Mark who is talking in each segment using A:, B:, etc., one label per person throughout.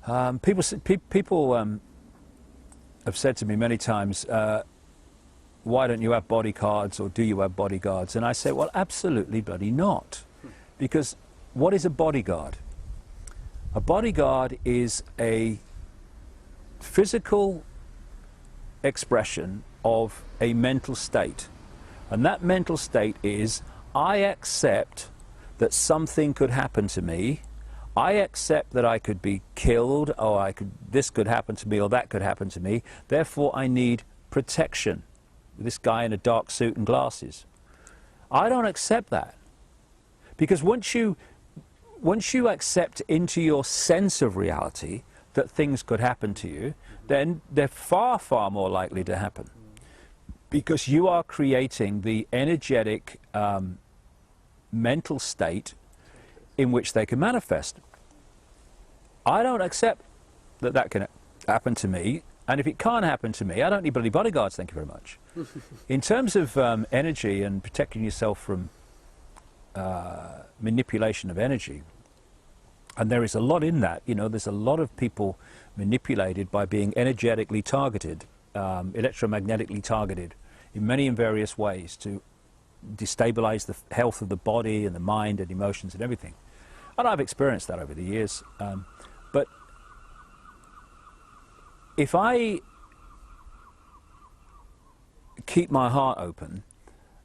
A: People have said to me many times, why don't you have bodyguards, or do you have bodyguards? And I say, well, absolutely bloody not. Because what is a bodyguard? A bodyguard is a physical expression of a mental state. And that mental state is, I accept that something could happen to me. I accept that I could be killed, or this could happen to me, or that could happen to me. Therefore, I need protection. This guy in a dark suit and glasses. I don't accept that. Because once you accept into your sense of reality that things could happen to you, then they're far, far more likely to happen. Because you are creating the energetic mental state in which they can manifest. I don't accept that that can happen to me, and if it can't happen to me, I don't need bloody bodyguards, thank you very much. In terms of energy and protecting yourself from manipulation of energy, and there is a lot in that, you know, there's a lot of people manipulated by being energetically targeted, electromagnetically targeted in many and various ways to destabilize the health of the body and the mind and emotions and everything. And I've experienced that over the years. But if I keep my heart open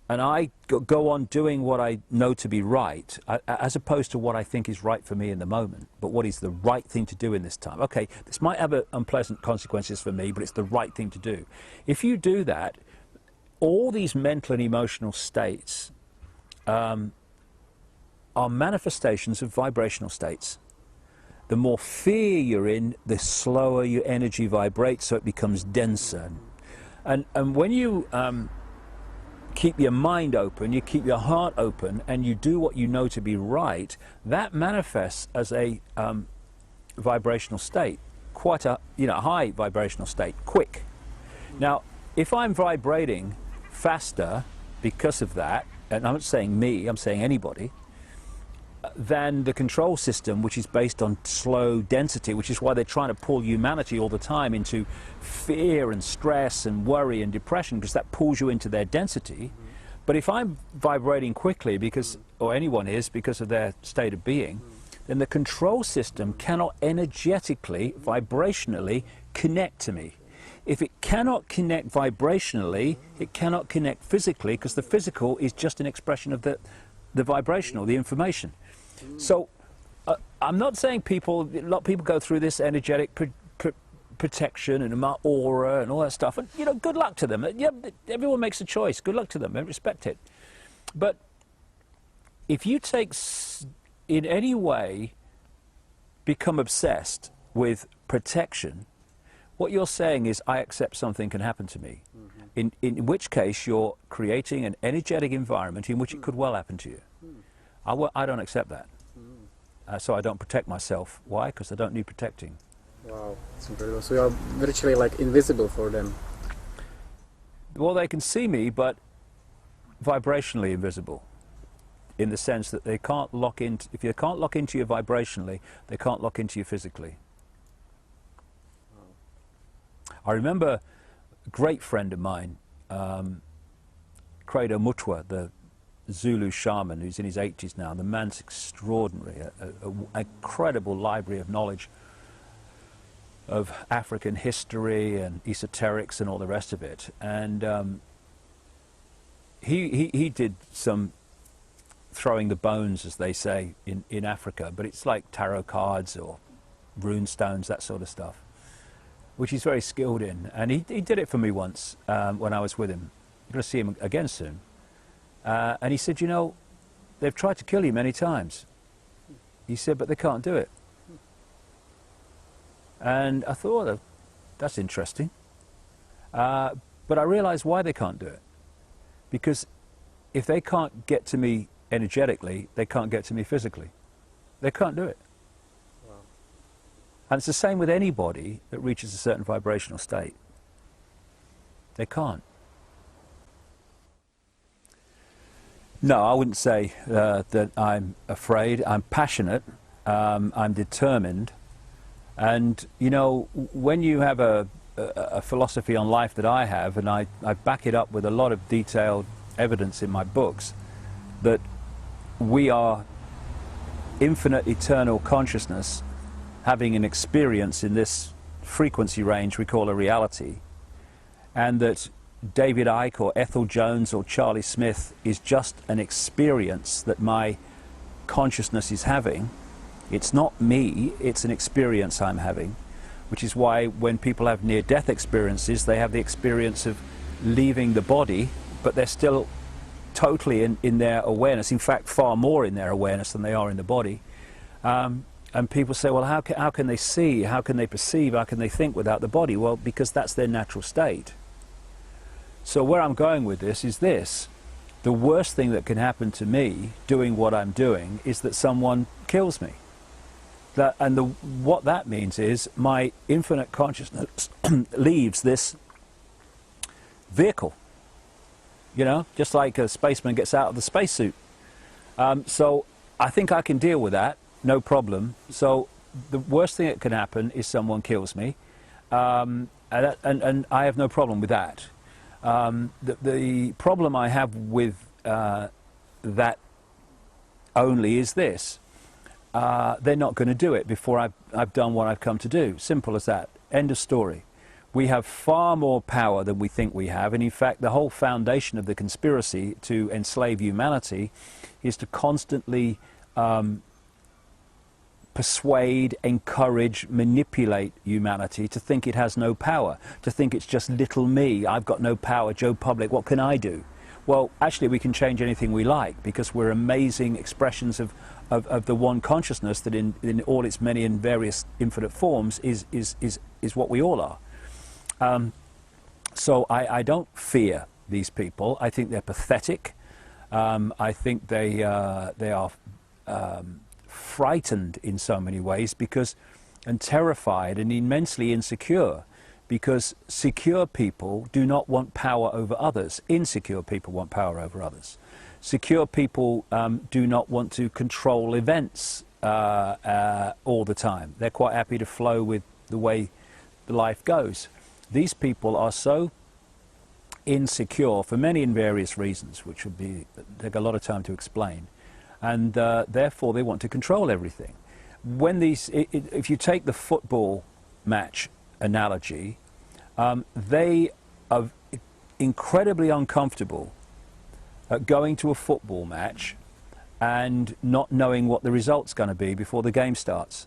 A: and I go on doing what I know to be right, as opposed to what I think is right for me in the moment, but what is the right thing to do in this time. Okay, this might have unpleasant consequences for me, but it's the right thing to do. If you do that, all these mental and emotional states are manifestations of vibrational states. The more fear you're in, the slower your energy vibrates, so it becomes denser. And when you keep your mind open, you keep your heart open, and you do what you know to be right, that manifests as a vibrational state, quite a high vibrational state, quick. Now, if I'm vibrating faster because of that, and I'm not saying me, I'm saying anybody, than the control system, which is based on slow density, which is why they're trying to pull humanity all the time into fear and stress and worry and depression, because that pulls you into their density. But if I'm vibrating quickly, because, or anyone is, because of their state of being, then the control system cannot energetically, vibrationally connect to me. If it cannot connect vibrationally, it cannot connect physically, because the physical is just an expression of the vibrational, the information. So I'm not saying a lot of people go through this energetic protection and aura and all that stuff, and you know, good luck to them. Yeah, everyone makes a choice. Good luck to them. I respect it. But if you in any way become obsessed with protection, what you're saying is, I accept something can happen to me. In which case you're creating an energetic environment in which it could well happen to you. I don't accept that. So I don't protect myself. Why? Because I don't need protecting.
B: Wow, it's incredible. So you're virtually like invisible for them.
A: Well, they can see me, but vibrationally invisible, in the sense that they can't lock in. If you can't lock into you vibrationally, they can't lock into you physically. Wow. I remember a great friend of mine, Credo Mutwa, the Zulu shaman, who's in his 80s now. The man's extraordinary, an incredible library of knowledge of African history and esoterics and all the rest of it. And he did some throwing the bones, as they say, in Africa, but it's like tarot cards or rune stones, that sort of stuff, which he's very skilled in. And he did it for me once when I was with him. I'm going to see him again soon. And he said, you know, they've tried to kill you many times. He said, but they can't do it. And I thought, oh, that's interesting. But I realized why they can't do it. Because if they can't get to me energetically, they can't get to me physically. They can't do it. Wow. And it's the same with anybody that reaches a certain vibrational state. They can't. No, I wouldn't say that I'm afraid. I'm passionate. I'm determined. And, you know, when you have a philosophy on life that I have, and I back it up with a lot of detailed evidence in my books, that we are infinite eternal consciousness having an experience in this frequency range we call a reality, and that David Icke or Ethel Jones or Charlie Smith is just an experience that my consciousness is having. It's not me, it's an experience I'm having, which is why when people have near-death experiences, they have the experience of leaving the body, but they're still totally in their awareness, in fact far more in their awareness than they are in the body. And people say, well, how can they see, how can they perceive, how can they think without the body? Well, because that's their natural state. So where I'm going with this is this: the worst thing that can happen to me doing what I'm doing is that someone kills me. What that means is my infinite consciousness leaves this vehicle, you know, just like a spaceman gets out of the spacesuit. So I think I can deal with that, no problem. So the worst thing that can happen is someone kills me, and I have no problem with that. The problem I have with that only is this: they're not going to do it before I've done what I've come to do. Simple as that. End of story. We have far more power than we think we have, and in fact the whole foundation of the conspiracy to enslave humanity is to constantly persuade, encourage, manipulate humanity to think it has no power, to think it's just little me, I've got no power, Joe Public, what can I do? Well, actually we can change anything we like, because we're amazing expressions of the one consciousness that in all its many and various infinite forms is what we all are. So I don't fear these people. I think they're pathetic. I think they are frightened in so many ways, and terrified and immensely insecure, because secure people do not want power over others. Insecure people want power over others. Secure people do not want to control events all the time. They're quite happy to flow with the way the life goes. These people are so insecure for many and various reasons, which would take a lot of time to explain, and therefore they want to control everything. If you take the football match analogy, they are incredibly uncomfortable at going to a football match and not knowing what the result's going to be before the game starts.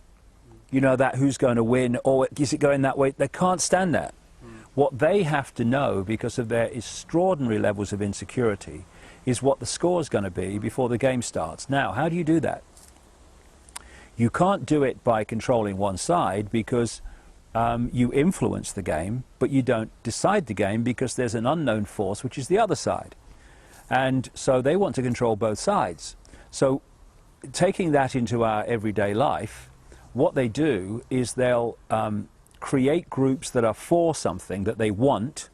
A: You know, that who's going to win, or is it going that way? They can't stand that. What they have to know, because of their extraordinary levels of insecurity, is what the score's going to be before the game starts. Now, how do you do that? You can't do it by controlling one side, because you influence the game, but you don't decide the game, because there's an unknown force, which is the other side. And so they want to control both sides. So taking that into our everyday life, what they do is they'll create groups that are for something that they want,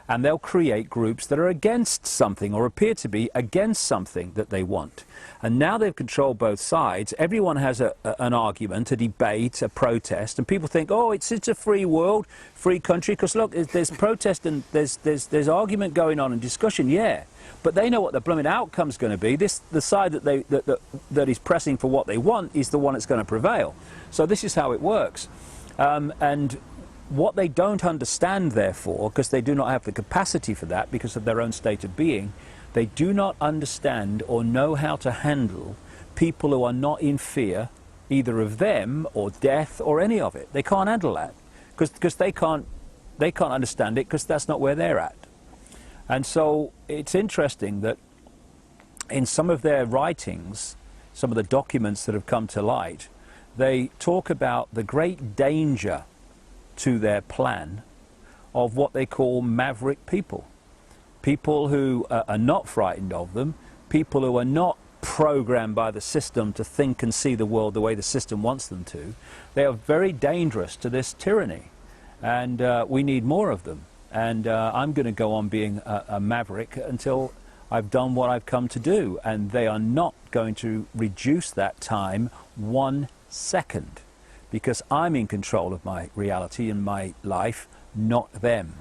A: and they'll create groups that are against something, or appear to be against something that they want. And now they've controlled both sides. Everyone has an argument, a debate, a protest, and people think, oh, it's a free world, free country, because look, there's protest and there's argument going on and discussion, yeah. But they know what the blooming outcome's going to be. The side that is pressing for what they want is the one that's going to prevail. So this is how it works. And what they don't understand, therefore, because they do not have the capacity for that because of their own state of being, they do not understand or know how to handle people who are not in fear, either of them or death or any of it. They can't handle that because they can't understand it, because that's not where they're at. And so it's interesting that in some of their writings, some of the documents that have come to light, they talk about the great danger to their plan of what they call maverick people. People who are not frightened of them, people who are not programmed by the system to think and see the world the way the system wants them to. They are very dangerous to this tyranny, and we need more of them. And I'm going to go on being a maverick until I've done what I've come to do, and they are not going to reduce that time 1 second. because I'm in control of my reality and my life, not them.